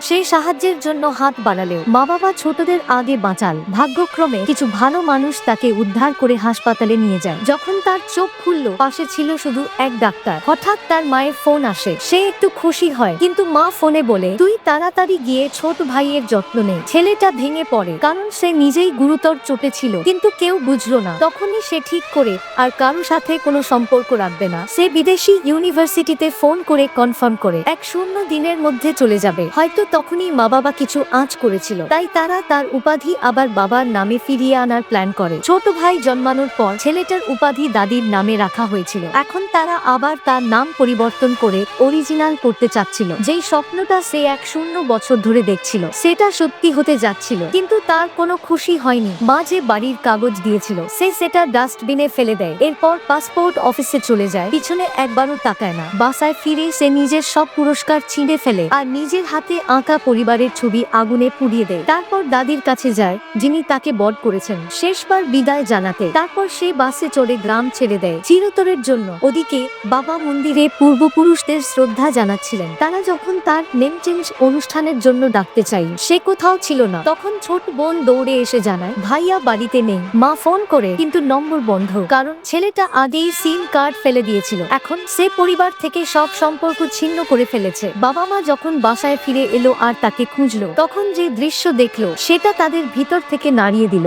সেই সাহায্যের জন্য হাত বাড়ালেও মা বাবা ছোটদের আগে বাঁচাল। ভাগ্যক্রমে কিছু ভালো মানুষ তাকে উদ্ধার করে হাসপাতালে নিয়ে যায়। যখন তার চোখ খুলল, পাশে ছিল শুধু এক ডাক্তার। হঠাৎ তার মায়ের ফোন আসে। সে একটু খুশি হয়, কিন্তু মা ফোনে বলে, তুই তাড়াতাড়ি গিয়ে ছোট ভাইয়ের যত্ন নে। ছেলেটা ভেঙে পড়ে, কারণ সে নিজেই গুরুতর চোটে ছিল, কিন্তু কেউ বুঝলো না। তখনই সে ঠিক করে আর কারো সাথে কোনো সম্পর্ক রাখবে না। সে বিদেশি ইউনিভার্সিটিতে ফোন করে কনফার্ম করে 1 দিনের মধ্যে চলে যাবে। হয়তো তখনই মা বাবা কিছু আঁচ করেছিল, তাই তারা তার উপাধি আবার বাবার নামে ফিরিয়ে আনার প্ল্যান করে। ছোট ভাই জন্মানোর পর ছেলেটার উপাধি দাদির নামে রাখা হয়েছিল। এখন তারা আবার তার নাম পরিবর্তন করে অরিজিনাল করতে চাচ্ছিল। যেই স্বপ্নটা সে 100 বছর ধরে দেখছিল, সেটা সত্যি হতে যাচ্ছিল। কিন্তু তার কোনো খুশি হয়নি। মা যে বাড়ির কাগজ দিয়েছিল, সে সেটা ডাস্টবিনে ফেলে দেয়। এরপর পাসপোর্ট অফিসে চলে যায়, পিছনে একবারও তাকায় না। বাসায় ফিরে সে নিজের সব পুরস্কার ছিঁড়ে ফেলে আর নিজের হাতে আঁকা পরিবারের ছবি আগুনে পুড়িয়ে দেয়। তারপর দাদির কাছে যায়, যিনি তাকে বধ করেছেন, শেষবার বিদায় জানাতে। তারপর সে বাসে চড়ে গ্রাম ছেড়ে দেয় চিরতরের জন্য। ওদিকে বাবা মন্দিরে পূর্বপুরুষদের শ্রদ্ধা জানাচ্ছিলেন। তারা যখন তার নেম চেঞ্জ অনুষ্ঠানের জন্য ডাকতে চাই, সে কোথাও ছিল না। তখন ছোট বোন দৌড়ে এসে জানায়, ভাইয়া বাড়িতে নেই। মা ফোন করে, কিন্তু নম্বর বন্ধ, কারণ ছেলেটা আগেই সিম কার্ড ফেলে দিয়েছিল। এখন সে পরিবার থেকে সব সম্পর্ক ছিন্ন করে ফেলেছে। বাবা মা যখন বাসায় ফিরে এলো আর তাকে খুঁজলো, তখন যে দৃশ্য দেখলো, সেটা তাদের ভিতর থেকে নাড়িয়ে দিল।